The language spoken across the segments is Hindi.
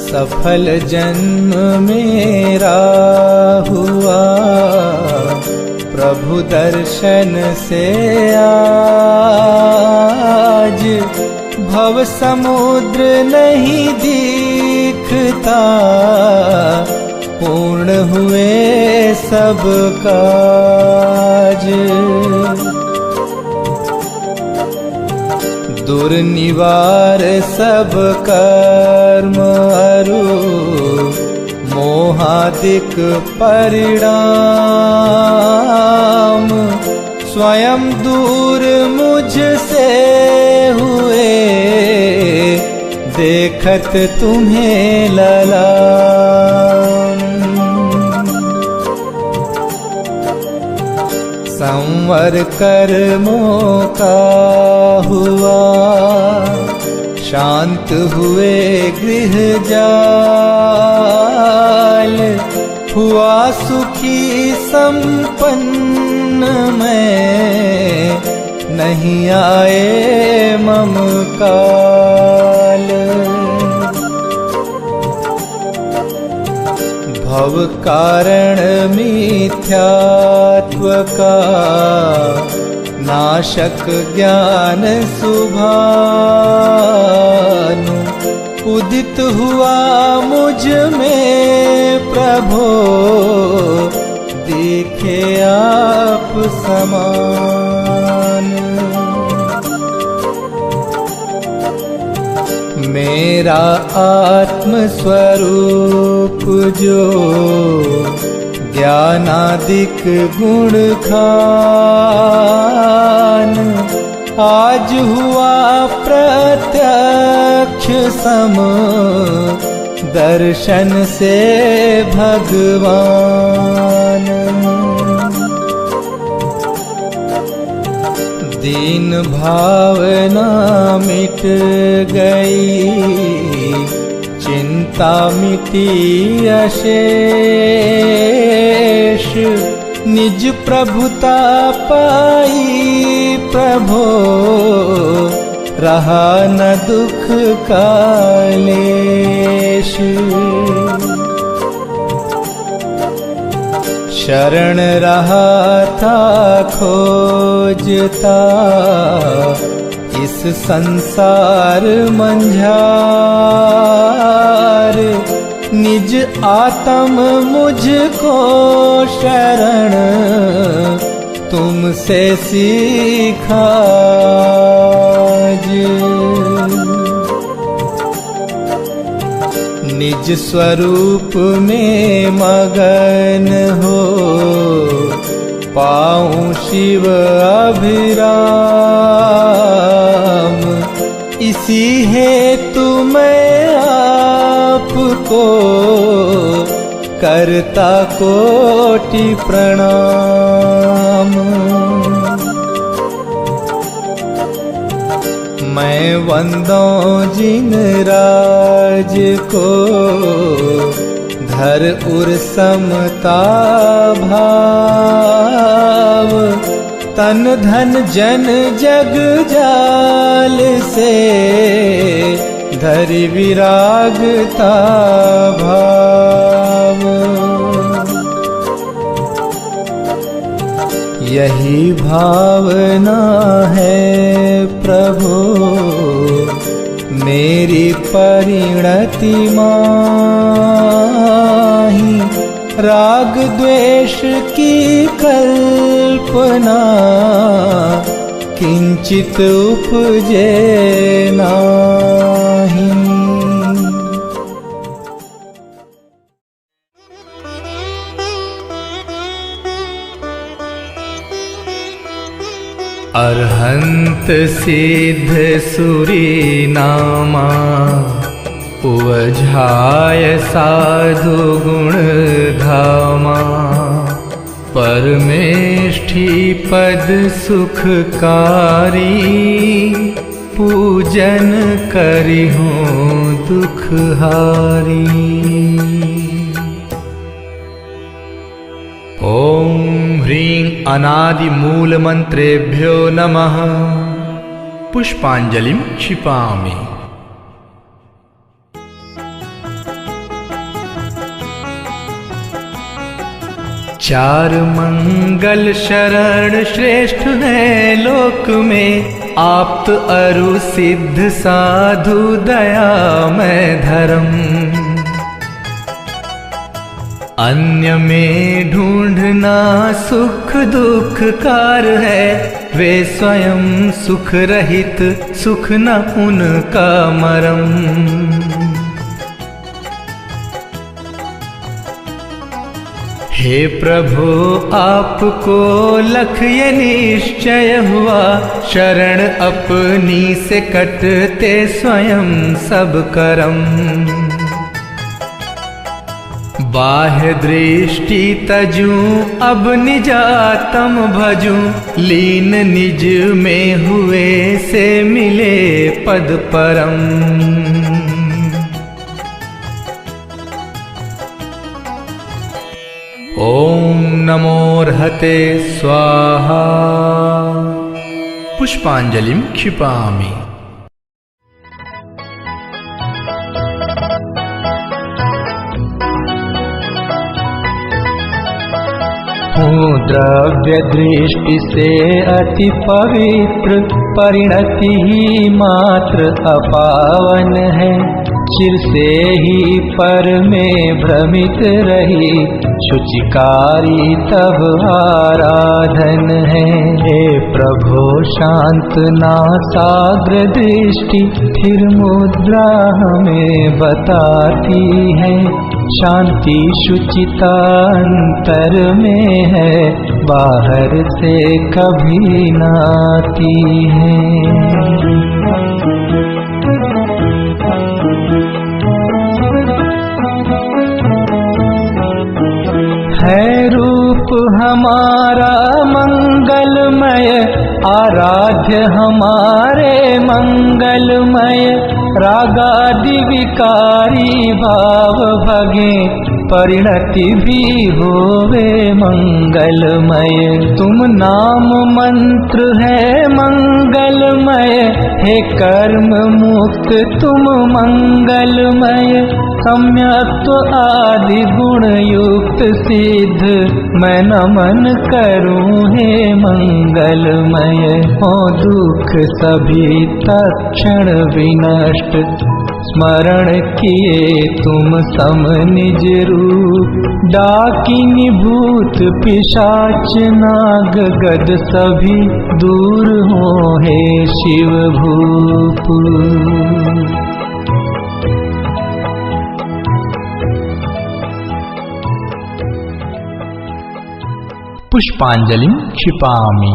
सफल जन्म मेरा हुआ, प्रभु दर्शन से आज भव समुद्र नहीं दिखता, पूर्ण हुए सब काज। दुर्निवार सब कर्म अरु, मोहादिक परिणाम, स्वयं दूर मुझसे हुए, देखत तुम्हें ललाम। संवर कर्मों का हुआ, शांत हुए गृह जाल, हुआ सुखी संपन्न मैं, नहीं आए मम काल। भव कारण मिथ्यात्व का, नाशक ज्ञान सुभानु, उदित हुआ मुझ में प्रभो, दिखे आप समान। मेरा आत्म स्वरूप जो, ज्ञानादिक गुण खान, आज हुआ प्रत्यक्ष सम, दर्शन से भगवान। दीन भावना मिट गई, चिंता मिटी अशेष, निज प्रभुता पाई प्रभो, रहा न दुख कालेश। शरण रहा था खोजता, इस संसार मंझार, निज आत्म मुझको शरण, तुमसे सीखा निज स्वरूप में मगन हो, पाऊं शिव अभिराम, इसी हेतु मैं आपको करता कोटि प्रणाम। मैं वंदों जिन राज को, धर उर समता भाव, तन धन जन जग जाल से, धरि विरागता भाव। यही भावना है प्रभु मेरी परिणति माही, राग द्वेष की कल्पना किंचित उपजे नाही। अरहंत सिद्ध सुरी नामा, उवझाय साधु गुण धामा, परमेष्ठी पद सुखकारी, पूजन करिहूँ दुखहारी। ओम ह्रीं अनादि मूल मंत्रेभ्यो नमः। पुष्पांजलिं क्षिपामि। चार मंगल शरण श्रेष्ठ है लोक में, आप्त अरु सिद्ध साधु दयामय धर्म। अन्य में ढूंढना सुख दुख कार है, वे स्वयं सुख रहित सुख न उनका मरम। हे प्रभु आपको लख ये निश्चय हुआ, शरण अपनी से कटते स्वयं सब करम। बाह्य दृष्टि तजूं अब निजातम भजूं, लीन निज में हुए से मिले पद परम। ओम नमोर्हते स्वाहा। पुष्पांजलिं क्षिपामि। हूँ द्रव्य दृष्टि से अति पवित्र, परिणति ही मात्र अपावन है। चिर से ही पर में भ्रमित रही, शुचिकारी तब आराधन है। हे प्रभो शांत नासाग्र दृष्टि, स्थिर मुद्रा हमें बताती है। शांति शुचिता अंतर में है, बाहर से कभी न आती है। है रूप हमारा मंगलमय, आराध्य हमारे मंगलमय। रागादि विकारी भाव भगे, परिणति भी होवे मंगलमय। तुम नाम मंत्र है मंगलमय, हे कर्म मुक्त तुम मंगलमय। सम्यक्त्व आदि गुण युक्त सिद्ध, मैं नमन करूं हे मंगलमय। हो दुख सभी तत्क्षण विनष्ट, स्मरण किए तुम सम निज रूप। डाकिनी भूत पिशाच नाग गद सभी, दूर हो हे शिव भूप। पुष्पांजलिं क्षिपामि।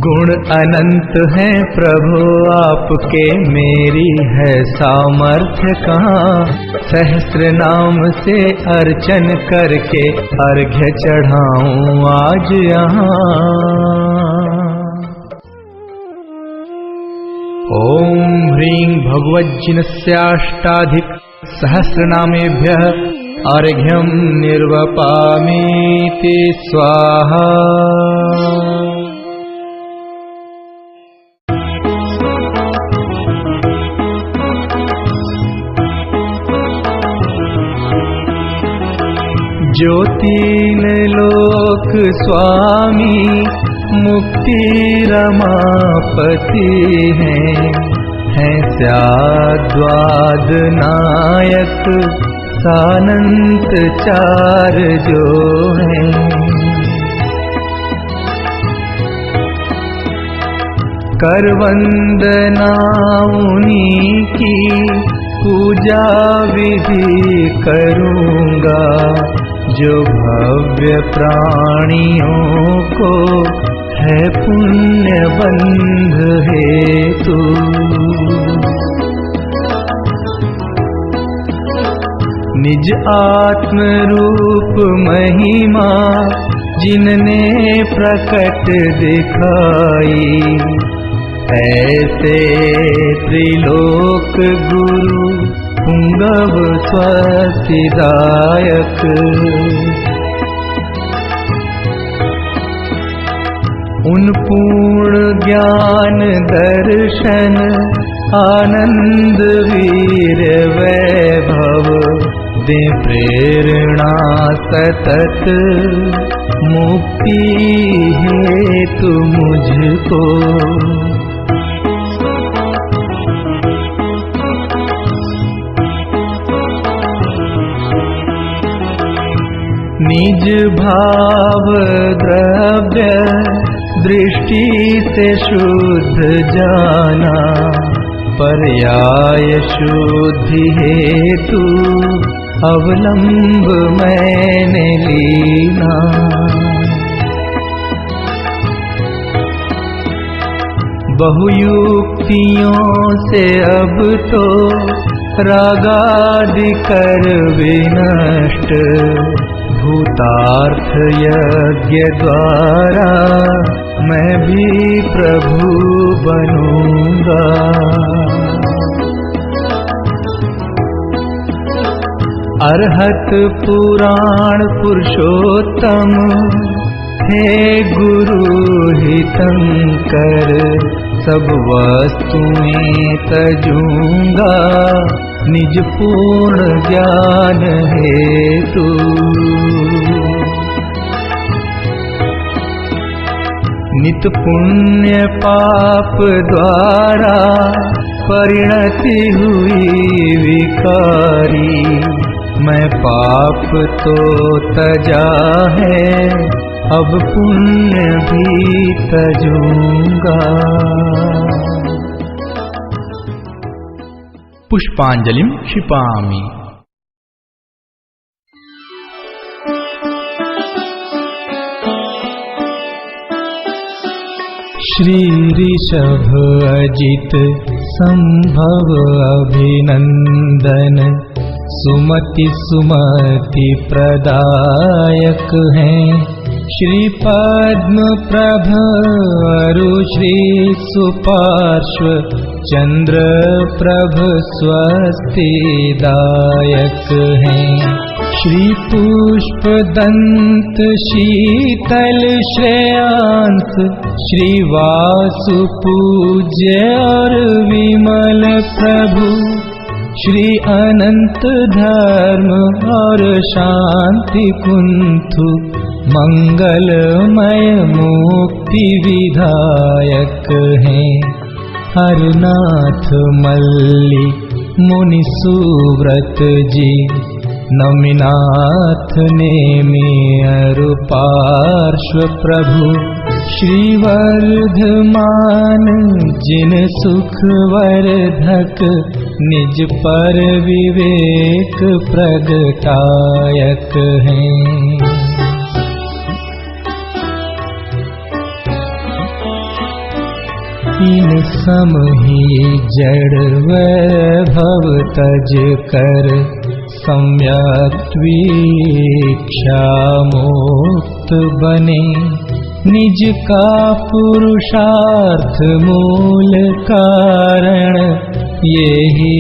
गुण अनंत है प्रभु आपके, मेरी है सामर्थ्य कहाँ। सहस्र नाम से अर्चन करके अर्घ्य चढ़ाऊं आज यहाँ। ओम ह्रीं भगवज्जिनस्याष्टाधिक सहस्रनामेभ्यः अर्घ्यं निर्वपामीति स्वाहा। जो तीन लोक स्वामी मुक्ति रमापति हैं, स्याद्वाद नायक सानंत चार जो हैं। कर वंदना उन्हीं की पूजा विधि करूँगा, जो भव्य प्राणियों को है पुण्य बंध हेतु। निज आत्म रूप महिमा जिनने प्रकट दिखाई, ऐसे त्रिलोक गुरु पुंगव स्वस्तिदायक। उन पूर्ण ज्ञान दर्शन आनंद वीर वैभव दे प्रेरणा सतत मुक्ति हेतु मुझको। निज भाव द्रव्य दृष्टि से शुद्ध जाना पर्याय शुद्धि हेतु अवलंब मैंने लीना। बहुयुक्तियों से अब तो रागादि कर विनष्ट भूतार्थ यज्ञ द्वारा मैं भी प्रभु बनूंगा। अरहत पुराण पुरुषोत्तम हे गुरु हितंकर सब वस्तुएं तजूंगा निज पूर्ण ज्ञान हेतु। नित पुण्य पाप द्वारा परिणति हुई विकारी मैं पाप तो तजा है अब पुण्य भी तजूंगा। पुष्पांजलिं क्षिपामि। श्री ऋषभ अजित संभव अभिनंदन सुमति सुमति प्रदायक हैं। श्री पद्म प्रभ अरु श्री सुपार्श्व चंद्र प्रभ स्वस्तिदायक हैं। श्री पुष्प दंत शीतल श्रेयांस श्री वासु पूज्य और विमल प्रभु श्री अनंत धर्म और शांति कुंथु मंगलमय मुक्ति विधायक हैं। हरनाथ मल्ली मुनि सुव्रत जी नमिनाथ नेमि अरु पार्श्व प्रभु श्री वर्धमान जिन सुख वर्धक निज पर विवेक प्रगटायक हैं। इन सम ही जड़ वैभव तज कर सम्यक वीक्षा मुक्त बने निज का पुरुषार्थ मूल कारण यही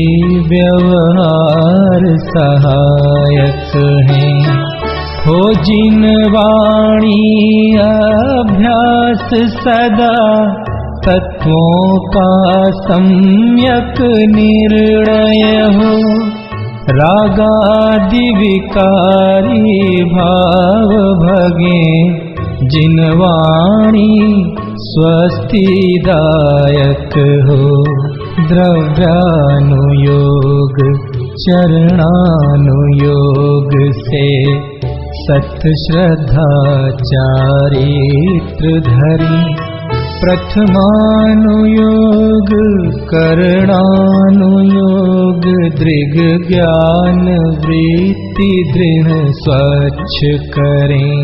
व्यवहार सहायक हैं। हो जिन वाणी अभ्यास सदा तत्वों का सम्यक निर्णय हो रागादि विकारी भाव भगे जिन वाणी स्वस्तिदायक हो। द्रव्यानुयोग चरणानुयोग से सत श्रद्धा चारित्र धरी प्रथमानुयोग करणानुयोग दृग ज्ञान वृत्ति दृढ़ स्वच्छ करें।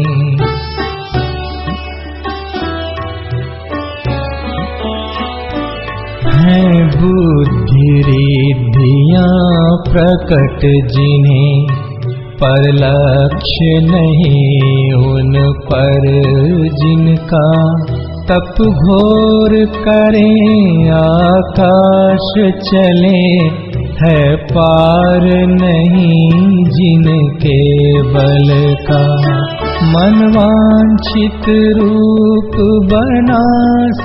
हैं बुद्धि रिद्धियां प्रकट जिन्हें पर लक्ष्य नहीं उन पर जिनका तप घोर करें आकाश चले है पार नहीं जिनके बल का। मनवांछित रूप बना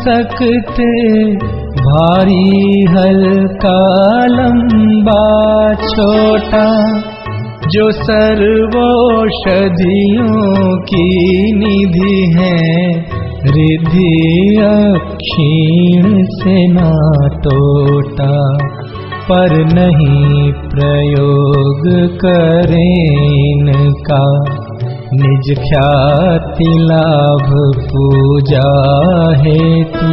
सकते, भारी हल्का लंबा छोटा। जो सर्वौषधियों की निधि है, रिद्धि अक्षीण से ना टोटा। पर नहीं प्रयोग करें इनका, निज ख्याति लाभ पूजा हेतु।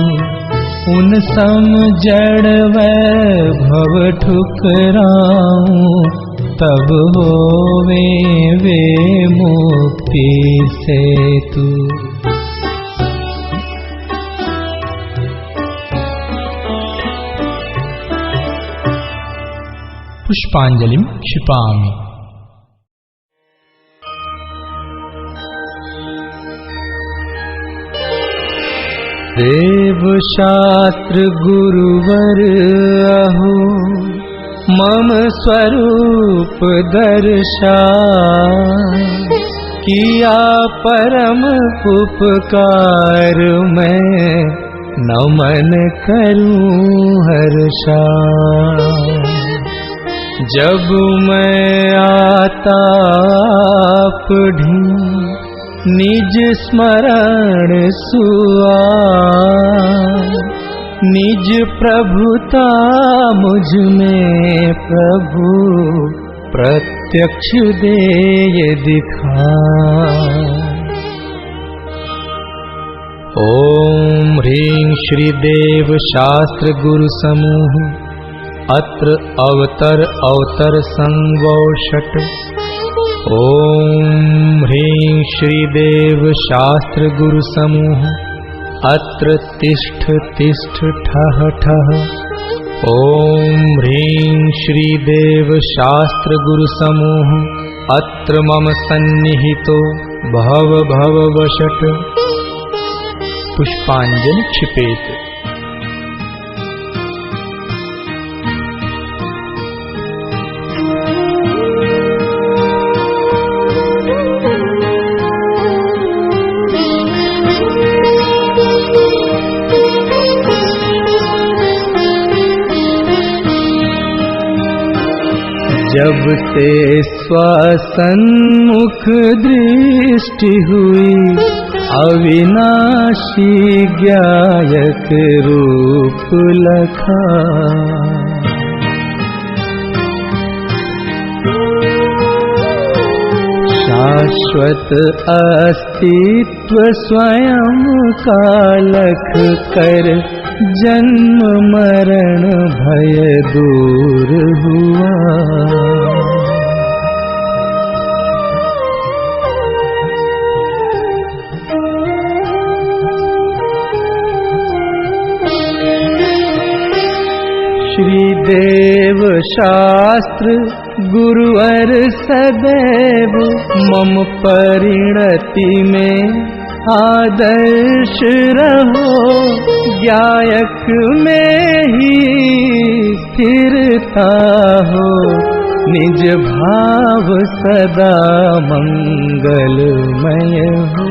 उन सम जड़ वैभव ठुकराऊं, तब होवे वे मुक्ति सेतु। पुष्पांजलिं क्षिपामि। देव शास्त्र गुरुवर अहो, मम स्वरूप दर्शा। किया परम उपकार, मैं नमन करूं हर्षा। जब मैं आताप ढूं, निज स्मरण सुआ। निज प्रभुता मुझ में प्रभु, प्रत्यक्ष देय दिखा। ओम ह्रीं श्री देव शास्त्र गुरु समूह। अत्र अवतर अवतर संवौषट। ओम ह्रीं श्री देव शास्त्र गुरु समूह। अत्र तिष्ठ तिष्ठ ठः ठः। ओम ह्रीं श्री देव शास्त्र गुरु समूह। अत्र मम सन्निहितो भव भव वशट। पुष्पांजलि क्षिपेत। जब से स्वसन्मुख दृष्टि हुई, अविनाशी ज्ञायक रूप लखा। शाश्वत अस्तित्व स्वयं का लख कर, जन्म मरण भय दूर हुआ। श्री देव शास्त्र गुरुवर सदैव, मम परिणति में आदर्श रहो। ज्ञायक में ही स्थिरता हो, निज भाव सदा मंगलमय हो।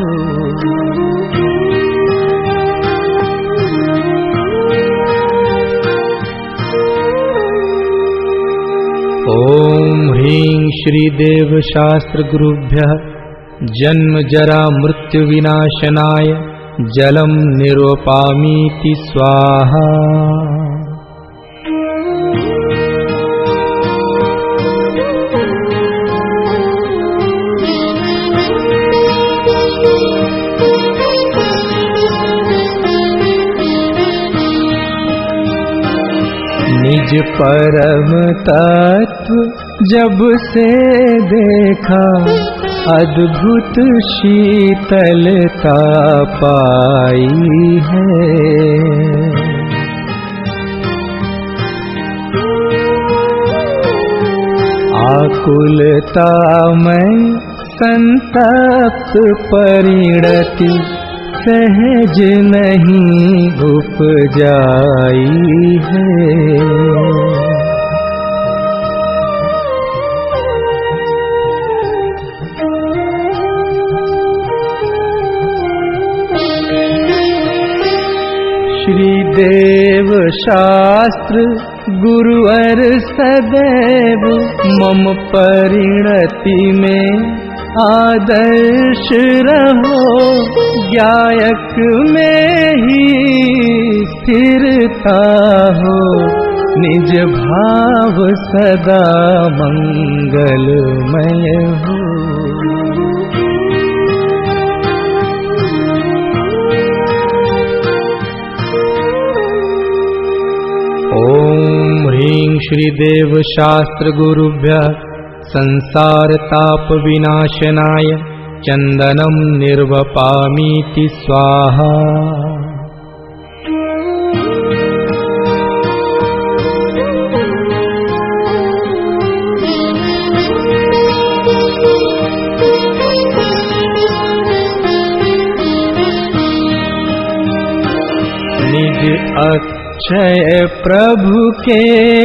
ओम ह्रीं श्री देव शास्त्र गुरुभ्यः जन्म जरा मृत्यु विनाशनाय जलम निरूपामीति स्वाहा। निज परम तत्व जब से देखा, अद्भुत शीतलता पाई है। आकुलता में संतप्त परिणति, सहज नहीं उपजाई है। श्री देव शास्त्र गुरुवर सदैव मम परिणति में आदर्श रहो, गायक में ही स्थिरता हो, निज भाव सदा मंगलमय हो। ओम ह्रीं श्रीदेव शास्त्र गुरुभ्यः संसार ताप विनाशनाय चंदनम निर्वपामीति स्वाहा। निज अक्षय प्रभु के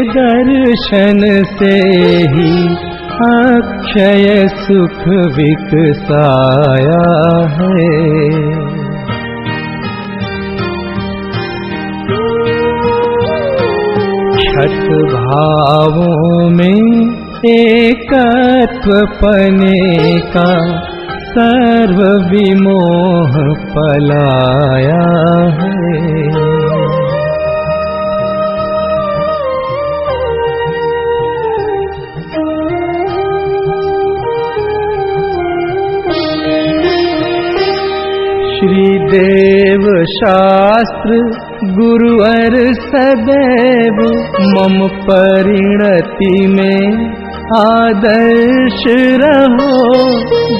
दर्शन से ही अक्षय सुख विकसाया है। छठ भावों में एकत्व पने का सर्व विमोह पलाया है। श्री देव शास्त्र गुरुवर सदैव मम परिणति में आदर्श रहो,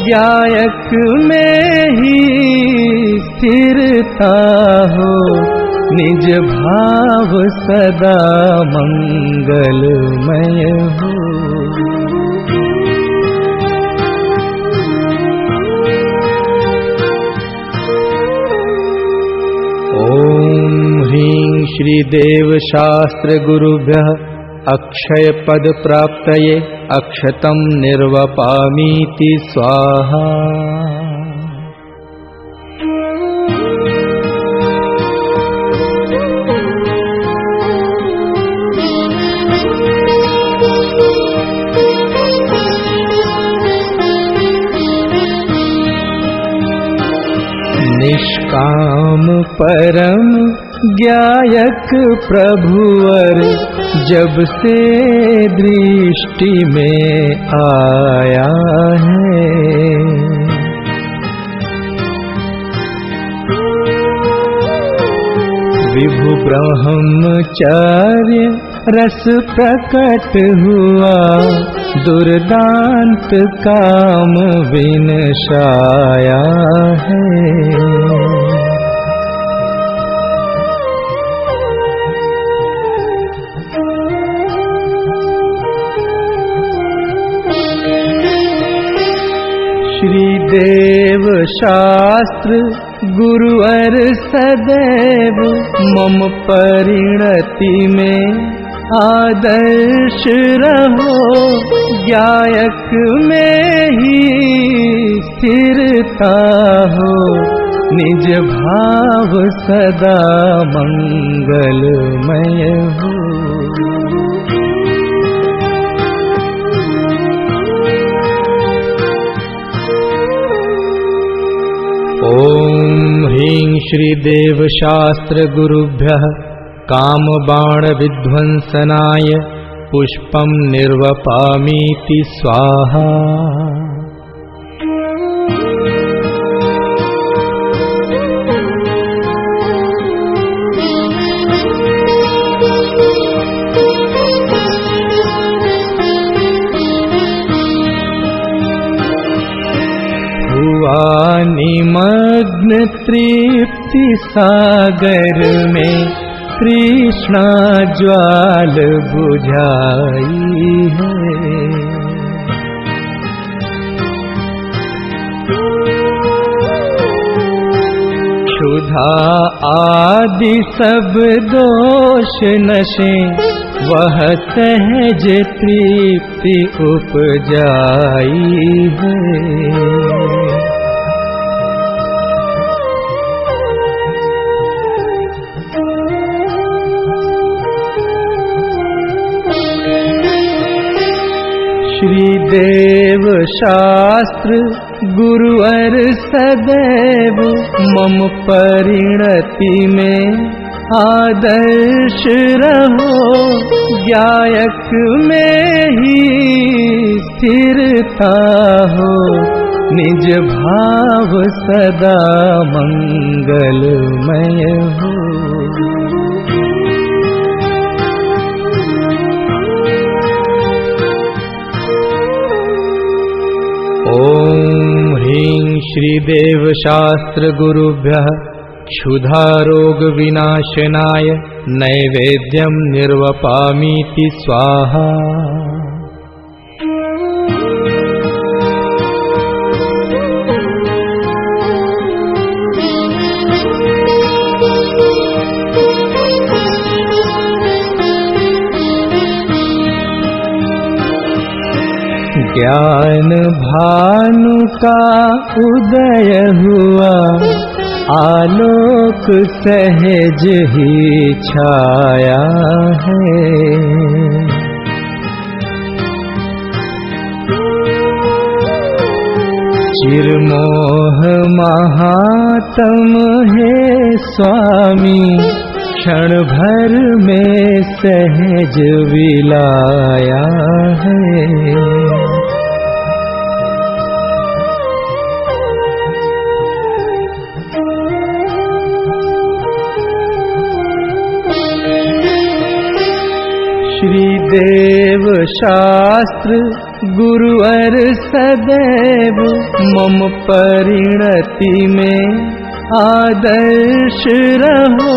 गायक में ही स्थिरता हो, निज भाव सदा मंगलमय हो। ओम ह्रीं श्रीदेव शास्त्र गुरुभ्यः अक्षय पद प्राप्तये अक्षतम निर्वपामीति स्वाहा। निष्काम परम गायक प्रभुवर जब से दृष्टि में आया है, विभु ब्रह्मचार्य रस प्रकट हुआ, दुर्दांत काम विनशाया है। श्री देव शास्त्र गुरुवर सदैव मम परिणति में आदर्श रहो, गायक में ही स्थिरता हो, निज भाव सदा मंगलमय हो। ओम ह्रीं श्रीदेव शास्त्र गुरुभ्यः काम बाण विध्वंसनाय पुष्पम निर्वपामीति स्वाहा। निमग्न तृप्ति सागर में तृष्णा ज्वाल बुझाई है, क्षुधा आदि सब दोष नशे वह सहज तृप्ति उपजाई है। देव शास्त्र गुरुवर सदैव मम परिणति में आदर्श रहो, गायक में ही स्थिरता हो, निज भाव सदा मंगलमय हो। ओम ह्रीं श्रीदेव शास्त्र गुरुभ्यः क्षुधारोग विनाशनाय नैवेद्यं निर्वपामीति स्वाहा। ज्ञान भानु का उदय हुआ, आलोक सहज ही छाया है। चिरमोह महात्म है स्वामी, क्षण भर में सहज विलाया है। श्रीदेव शास्त्र गुरुवर सदैव मम परिणति में आदर्श रहो,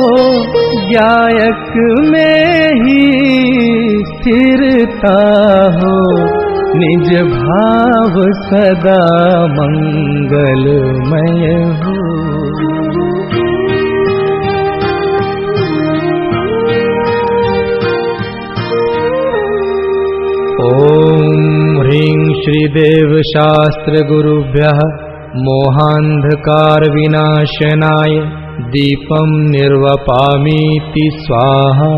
गायक में ही स्थिरता हो, निज भाव सदा मंगलमय हो। ओम ह्रीं श्रीदेव शास्त्र गुरुभ्यः मोहांधकार विनाशनाय दीपं निर्वपामीति स्वाहा।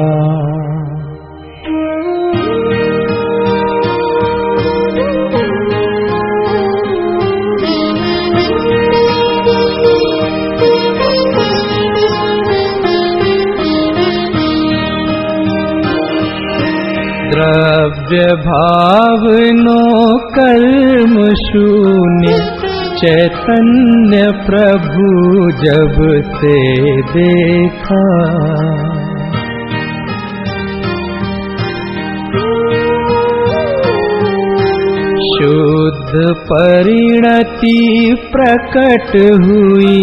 द्रव्य भावनो कर्म शून्य, चैतन्य प्रभु जब से देखा। शुद्ध परिणति प्रकट हुई,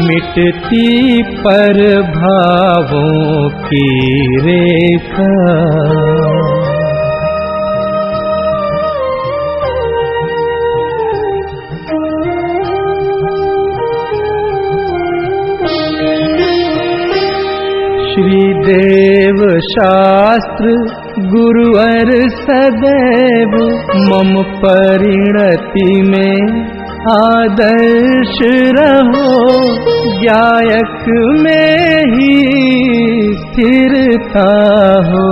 मिटती पर भावों की रेखा। श्रीदेव शास्त्र गुरुवर सदैव मम परिणति में आदर्श रहो, गायक में ही स्थिरता हो,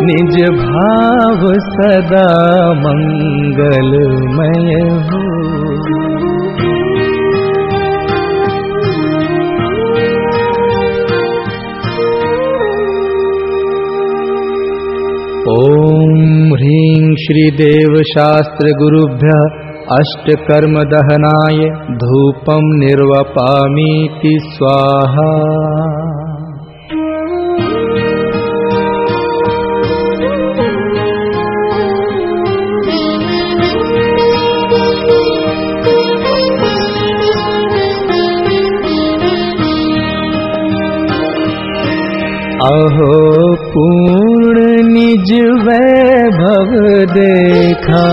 निज भाव सदा मंगलमय हो। ओम ह्रीं श्रीदेव शास्त्र गुरुभ्यः अष्टकर्म दहनाय धूपं निर्वपामीति स्वाहा। अहो पूर्ण निज वैभव देखा,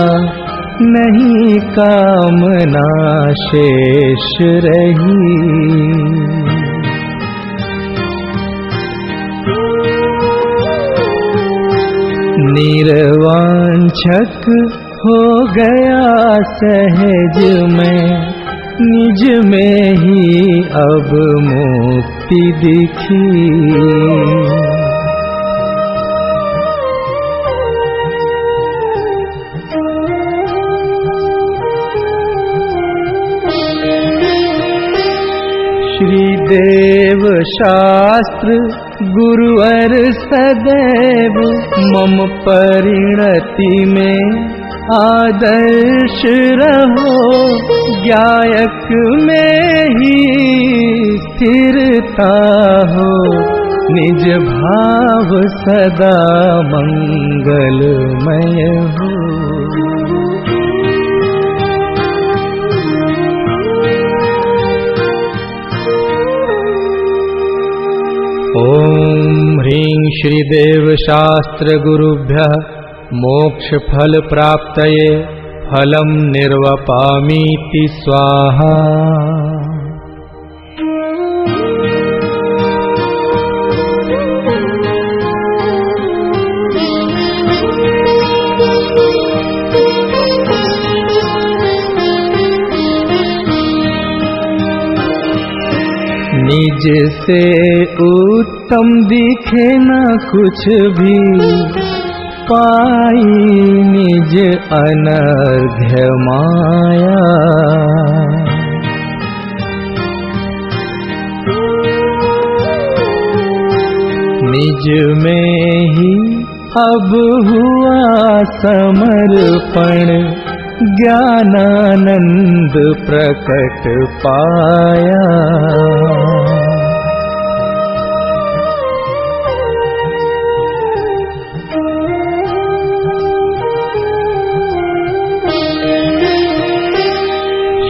नहीं कामना शेष रही। निर्वांछक हो गया सहज में, निज में ही अब मुक्ति दिखी। देव शास्त्र गुरुवर सदैव मम परिणति में आदर्श रहो, ज्ञायक में ही स्थिरता हो, निज भाव सदा मंगलमय हो। ओम ह्रीं श्रीदेव शास्त्र गुरुभ्यः मोक्ष फल प्राप्तये फलम निर्वपामीति स्वाहा। निज से उत्तम दिखे न कुछ भी, पाई निज अनर्घ्य माया। निज में ही अब हुआ समर्पण, ज्ञानानंद प्रकट पाया।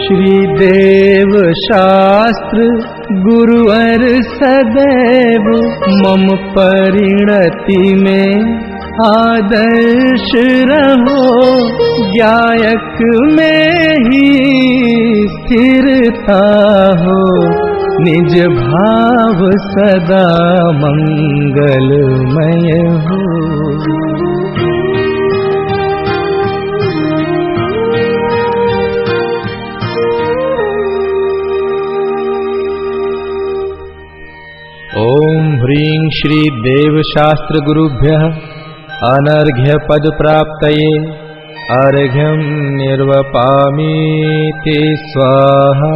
श्री देव शास्त्र गुरुवर सदैव मम परिणति में आदर्श रहो, ज्ञायक में ही स्थिरता हो, निज भाव सदा मंगलमय हो। ओम ह्रीं श्री देव शास्त्र गुरुभ्यः अनर्घ्य पद प्राप्तये अर्घ्यं निर्वपामीति स्वाहा।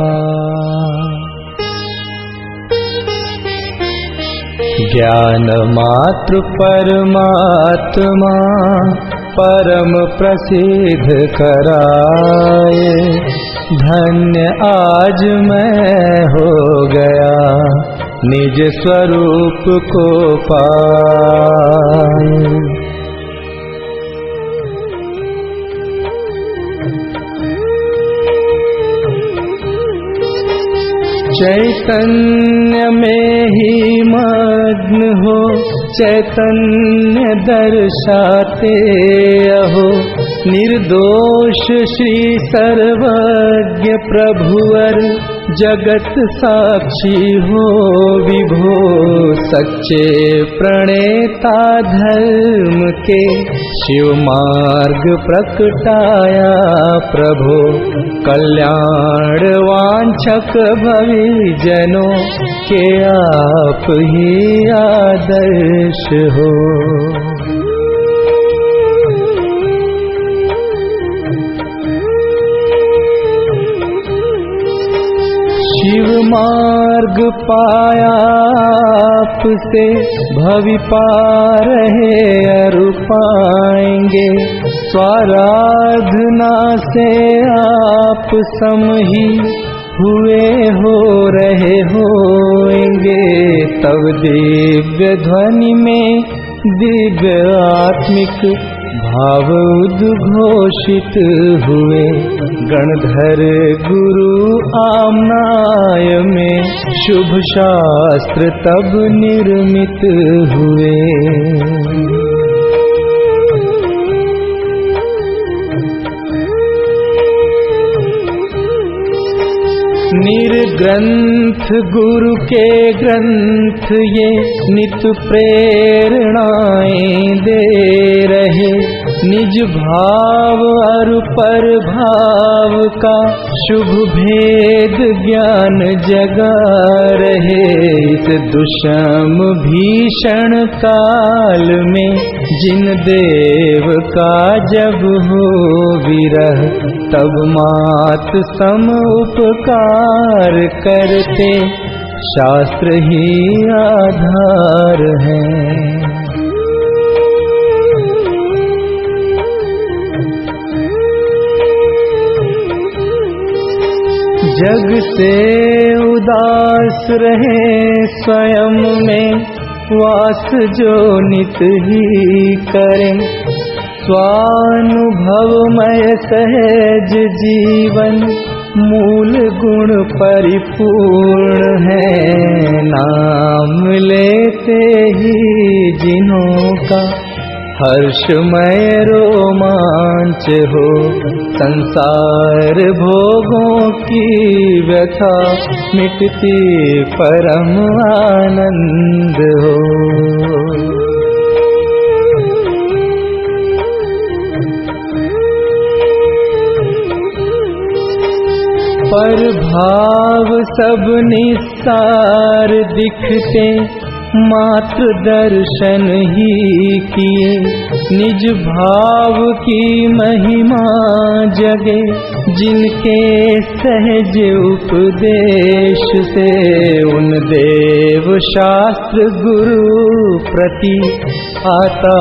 ज्ञान मात्र परमात्मा परम प्रसिद्ध कराए, धन्य आज मैं हो गया निज स्वरूप को पाए। चैतन्य में ही मग्न हो, चैतन्य दर्शाते अहो, निर्दोष श्री सर्वज्ञ प्रभुवर जगत साक्षी हो विभो। सच्चे प्रणेता धर्म के शिव मार्ग प्रकटाया प्रभो, कल्याण वांछक भविजनों के आप ही आदर्श हो। शिव मार्ग पाया आपसे भवि पार है अरु पाएंगे, स्वाराधना से आप सम ही हुए हो रहे होंगे। तब दिव्य ध्वनि में दिव्य आत्मिक भाव उद्घोषित हुए, गणधर गुरु आमनाय में शुभ शास्त्र तब निर्मित हुए। निर्ग्रंथ गुरु के ग्रंथ ये नित प्रेरणाएं दे रहे, निज भाव और पर भाव का शुभ भेद ज्ञान जगा रहे। इस दुष्म भीषण काल में जिन देव का जब हो विरह, तब मात सम उपकार करते शास्त्र ही आधार है। जग से उदास रहे स्वयं में वास जो नित ही करे, स्वानुभवमय सहज जीवन मूल गुण परिपूर्ण है। नाम लेते ही जिन्हों का हर्षमय रोमांच हो, संसार भोगों की व्यथा मिटती परम आनंद हो। पर भाव सब निस्सार दिखते, मात्र दर्शन ही किए, निज भाव की महिमा जगे, जिनके सहज उपदेश से उन देव शास्त्र गुरु प्रति आता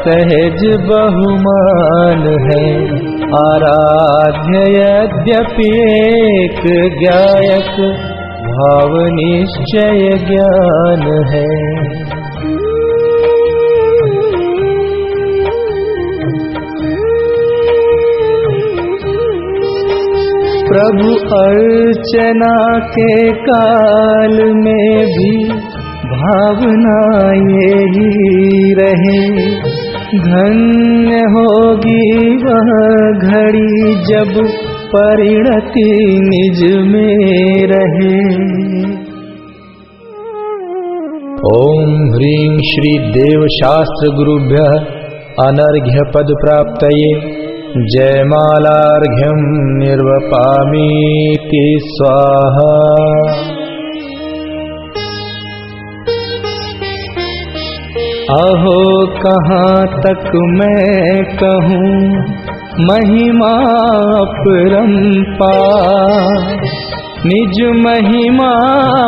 सहज बहुमान है। आराध्य यद्यपि एक गायक भाव निश्चय ज्ञान है। प्रभु अर्चना के काल में भी भावना यही रहे, धन्य होगी वह घड़ी जब परिणति निज में रहे। ओम ह्रीं श्री देव शास्त्र गुरुभ्यः अनर्घ्य पद प्राप्तये जयमालार्घ्यं निर्वपामीति स्वाहा। अहो कहाँ तक मैं कहूँ महिमा अपरंपार, निज महिमा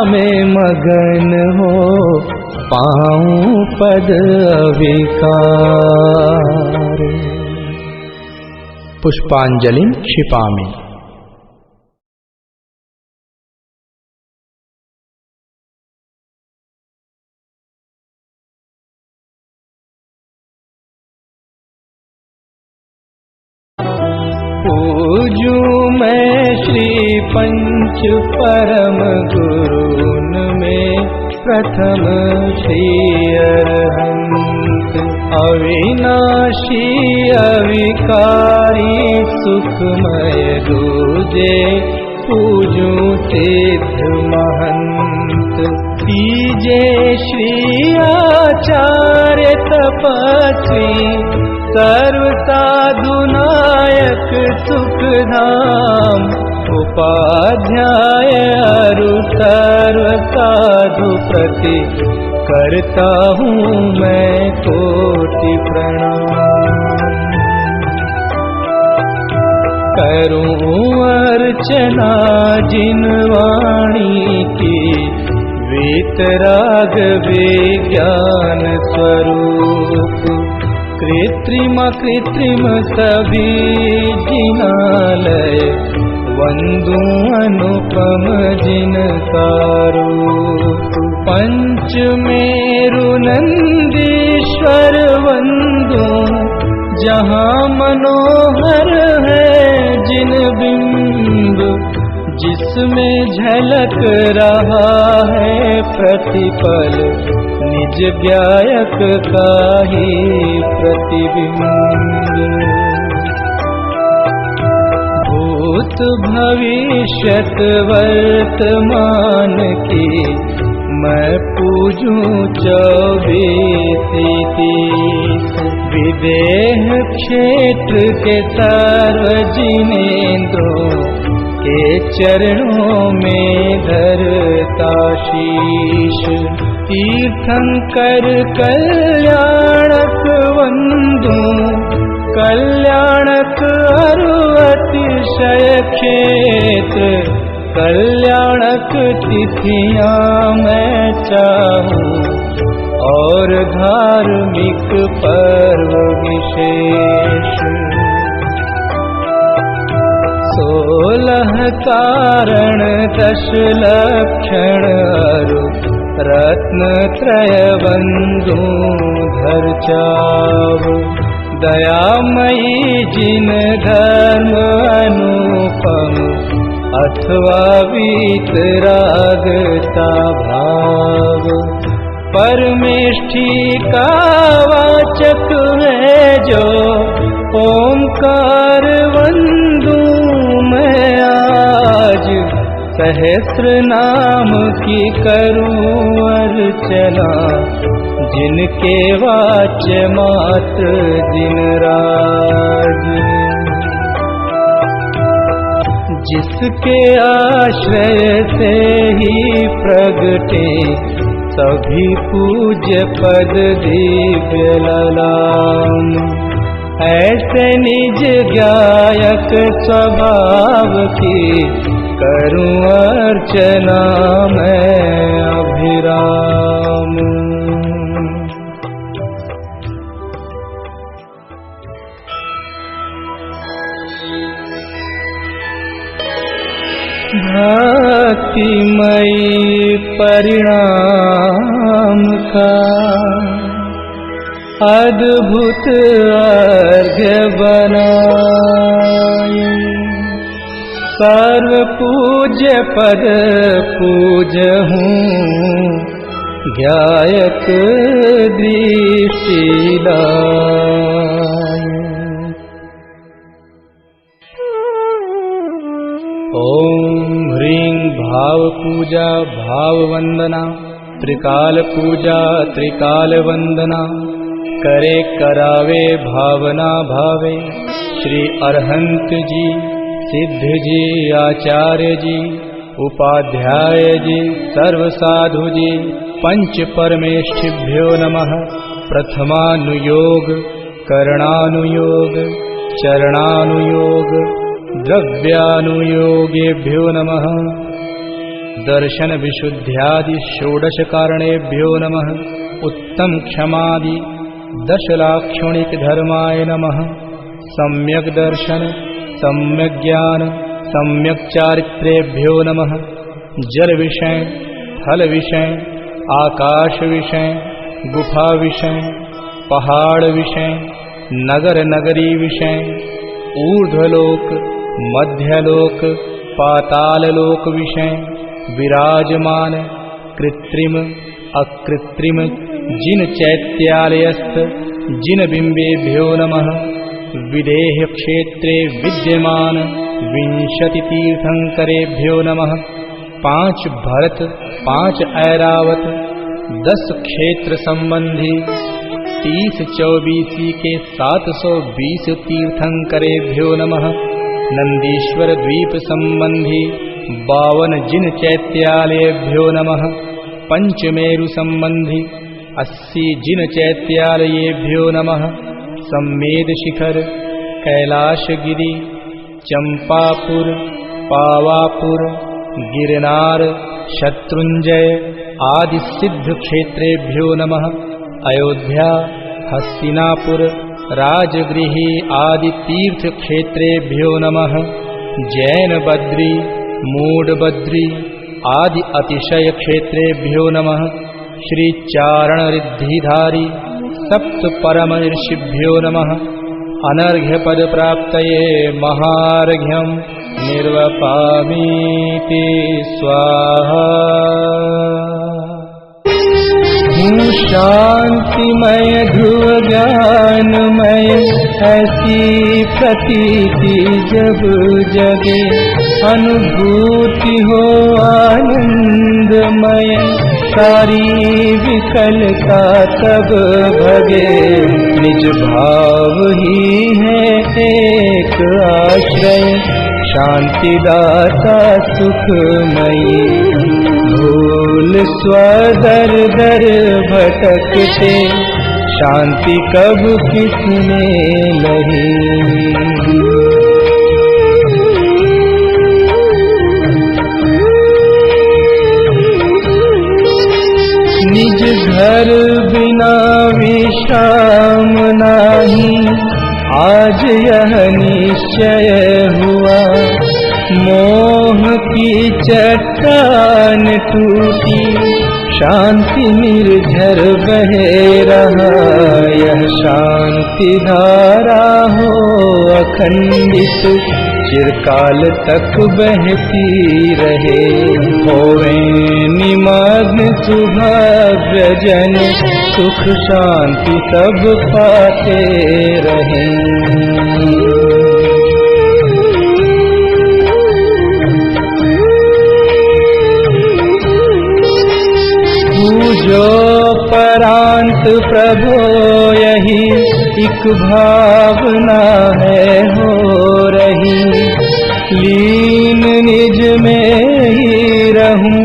में मगन हो पाऊं पद अविकार। पुष्पांजलिं क्षिपामि। पूजूं मैं श्री पंच परम गुरुन में प्रथम श्री अरहंत, अविनाशी अविकारी सुखमय दूजे पूजूं सिद्ध महंत। तीजे श्री आचार्य तपस्वी सर्व साधु नायक सुखधाम, उपाध्याय अरु सर्व साधु प्रति करता हूँ मैं कोटि प्रणाम। करूँ अर्चना जिन वाणी की वीतराग विज्ञान स्वरूप, कृत्रिम सभी जिनालय वंदू अनुपम जिनका रूप। पंच मेरु नंदीश्वर वंदू जहाँ मनोहर है जिन बिंब, जिसमें झलक रहा है प्रतिपल निज गायक का ही प्रतिबिंब। भूत भविष्यत वर्तमान की मैं पूजूं 24 30, विदेह क्षेत्र के सार्वजिनेन्द्रों के चरणों में धरता शीश। तीर्थंकर कल्याणक वंदू, कल्याणक अरु अतिशय क्षेत्र कल्याणक तिथियां मैं चाहूं और धार्मिक पर्व विशेष। 16 कारण 10 लक्षण अरु रत्न त्रय बंधु धर चाव। दयामयी जिन धर्म अनुपम अथवा वीतरागता भाव। परमेष्ठी का वाचक है जो ओंकार वंदू मैं आज। सहस्र नाम की करूं अर्चना जिनके वाच्य मात्र दिन राज। जिसके आश्रय से ही प्रगटे सभी पूज्य पद दिव्य ललाम। ऐसे निज गायक स्वभाव की करूं अर्चना मैं अभिराम। भक्तिमयी परिणाम का अद्भुत अर्घ्य बनाए। सर्व पूज्य पद पूजहूँ गायक दृष्टि लाए। ओम ह्रीं भाव पूजा भाव वंदना त्रिकाल पूजा त्रिकाल वंदना। करे करावे भावना भावे। श्री अरहंत जी सिद्ध जी आचार्य जी उपाध्याय जी सर्व साधु जी पंच परमेष्ठिभ्यो नमः। प्रथमानुयोग करणानुयोग चरणानुयोग द्रव्यानुयोगेभ्यो नमः। दर्शन विशुद्ध्यादि षोडश कारणेभ्यो नमः। उत्तम क्षमादि 10 लाक्षणिक धर्माय नमः। सम्यक दर्शन सम्यक ज्ञान सम्यक चारित्रेभ्यो नमः। जल विषय थल विषय आकाश विषय गुफा विषय पहाड़ विषय नगर नगरी विषय ऊर्ध्वलोक मध्यलोक पाताललोक विषय विराजमान कृत्रिम अकृत्रिम जिन चैत्यालयस्थ जिन बिंबेभ्यो नमः। विदेह क्षेत्रे विद्यमान 20 तीर्थंकरेभ्यो नमः। 5 भरत 5 ऐरावत 10 क्षेत्र संबंधी 30-24 के 720 तीर्थंकरेभ्यो नमः। नंदीश्वर द्वीप संबंधी 52 जिन चैत्यालयेभ्यो नमः। पंचमेरु संबंधी 80 जिन चैत्यालयेभ्यो नमः। सम्मेद शिखर कैलाशगिरी चंपापुर पावापुर गिरनार शत्रुंजय आदि सिद्ध क्षेत्रेभ्यो नमः। अयोध्या हस्तिनापुर राजगृही आदि तीर्थ क्षेत्रेभ्यो नमः। जैन बद्री मूड बद्री आदि अतिशय क्षेत्रेभ्यो नमः। श्री चारण रिद्धिधारी सप्त परम ऋषिभ्यो नमः। अनर्घ्य पद प्राप्तये महार्घ्यं निर्वपामीति स्वाहा। शांतिमय ध्रुव ज्ञानमय ऐसी प्रतीति जब जगे। अनुभूति हो आनंदमय सारी विकलता तब भगे। निज भाव ही है एक आश्रय शांतिदाता सुखमयी। भूल स्वदर दर भटकते शांति कब किसने लही। घर बिना विश्राम नाही, आज यह निश्चय हुआ। मोह की चट्टान टूटी, शांति निर्झर बहे रहा। यह शांति धारा हो अखंडित, चिरकाल तक बहती रहे। होवे निमग्न सुभाग्य जन, सुख शांति सब पाते रहें। पूजो परांत प्रभो यही, एक भावना है हो रही। लीन निज में ही रहूं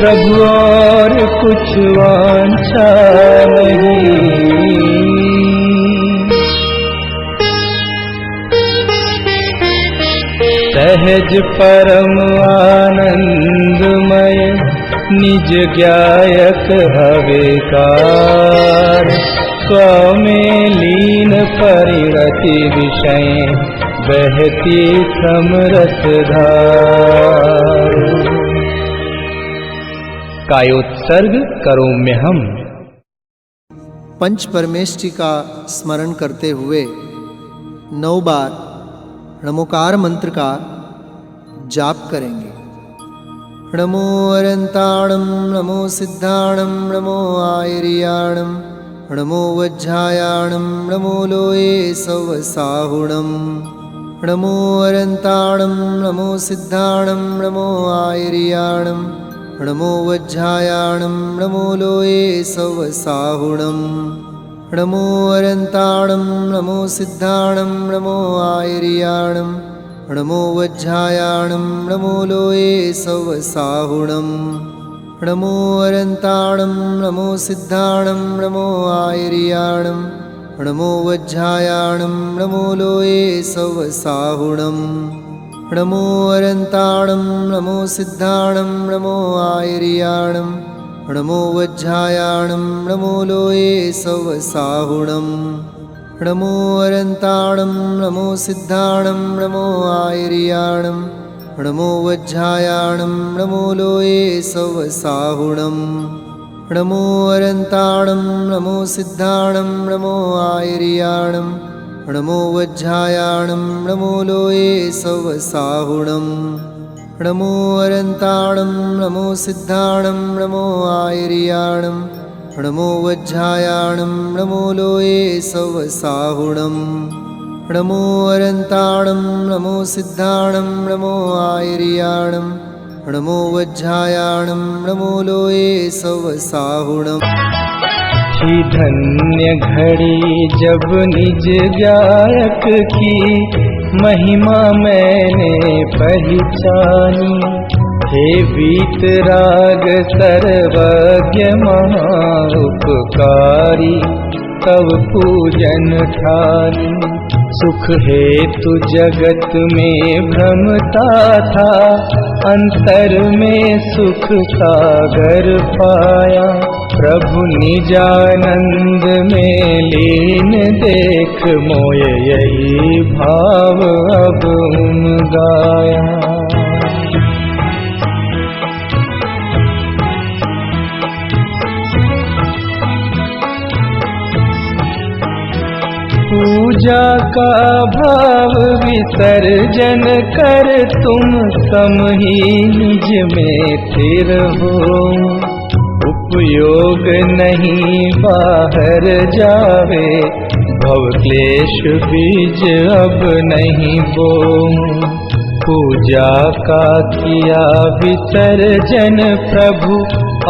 प्रभु, और कुछ वांछा नहीं। सहज परम आनंदमय, निज ज्ञायक हवेकार। स्वमें लीन परिणति विषय, बहती समरस धार। कायोत्सर्ग करोम्य हम। पंच परमेष्टि का स्मरण करते हुए 9 बार नमोकार मंत्र का जाप करेंगे। नमो अरंताणं, नमो सिद्धाणं, नमो आयर्याणं, नमो वज्रायाणं, नमो लोये सवसाहुणं। नमो अरंताणं, नमो सिद्धाणं, नमो आयर्याणं, नमो वज्रायाणं, नमो लोये सवसाहुणं। नमो अरंताणं, नमो सिद्धाणं, नमो आयर्याणं, नमो वज्रायाणं, नमो लोये सवसाहुणं। नमो अरंताणं, नमो सिद्धाणं, नमो आयर्याणं, नमो वज्रायाणं, नमो लोये सवसाहुणं। नमो अरंताणं, नमो सिद्धाणं, नमो आयर्याणं, नमो वज्रायाणं, नमो लोये सवसाहुणं। नमो अरंताणं, नमो सिद्धाणं, नमो आयर्याणं, नमो वज्रायाणं, नमो लोये सवसाहुणं। नमो अरंताणं, नमो सिद्धाणं, नमो आयर्याणं, नमो वज्रायाणं, नमो लोये सवसाहुणं। नमो अरंताणं, नमो सिद्धाणं, नमो आयर्याणं, नमो वज्रायाणं, नमो लोये सवसाहुणं। नमो अरंताणं, नमो सिद्धाणं, नमो आयर्याणं, नमो वज्रायाणं, नमो लोये सवसाहुणं। थी धन्य घड़ी जब निज गायक की महिमा मैंने पहचानी। हे वीतराग सर्वज्ञ महाउपकारी, तव पूजन ठानी। सुख हेतु जगत में भ्रमता था, अंतर में सुख सागर पाया। प्रभु निजानंद में लीन देख, मोय यही भाव अब गाया। पूजा का भाव विसर्जन कर, तुम सम ही निज में स्थिर हो। उपयोग नहीं बाहर जावे, भव क्लेश बीज अब नहीं बोऊं। पूजा का किया विसर्जन प्रभु,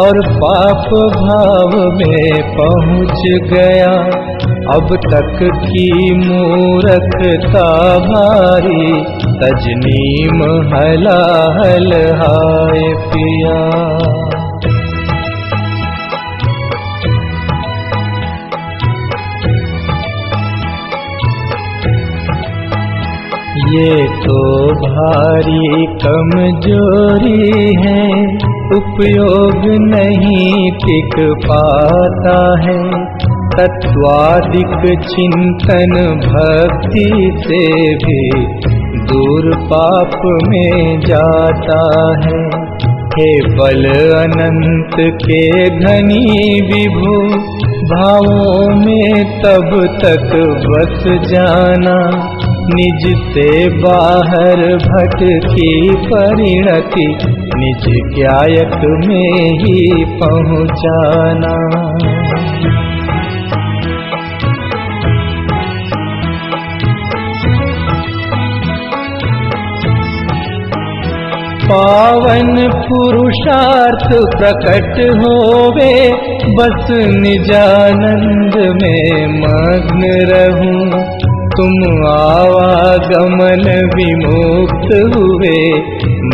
और पाप भाव में पहुँच गया। अब तक की मूर्खता भारी, तजनीम हलाहल हाय पिया। ये तो भारी कमजोरी है, उपयोग नहीं टिक पाता है। तत्वादिक चिंतन भक्ति से भी दूर पाप में जाता है। हे बल अनंत के धनी विभु, भावों में तब तक बस जाना, निज से बाहर भटकी परिणति निज ज्ञायक में ही पहुँचाना। पावन पुरुषार्थ प्रकट होवे, बस निजानंद में मग्न रहूं। तुम आवागमन विमुक्त हुए,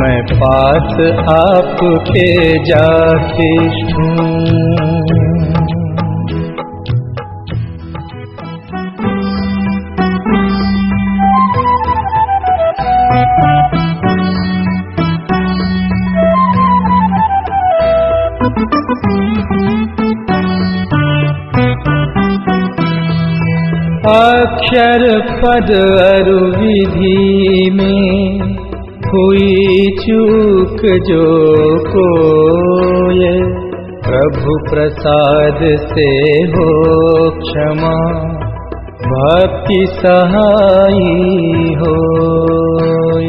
मैं पास आपके जाके छूं। अक्षर पद अरु विधि में हुई चूक जो कोय, प्रभु प्रसाद से हो क्षमा, भक्ति सहाई होय।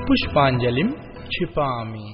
पुष्पांजलिं क्षिपामि।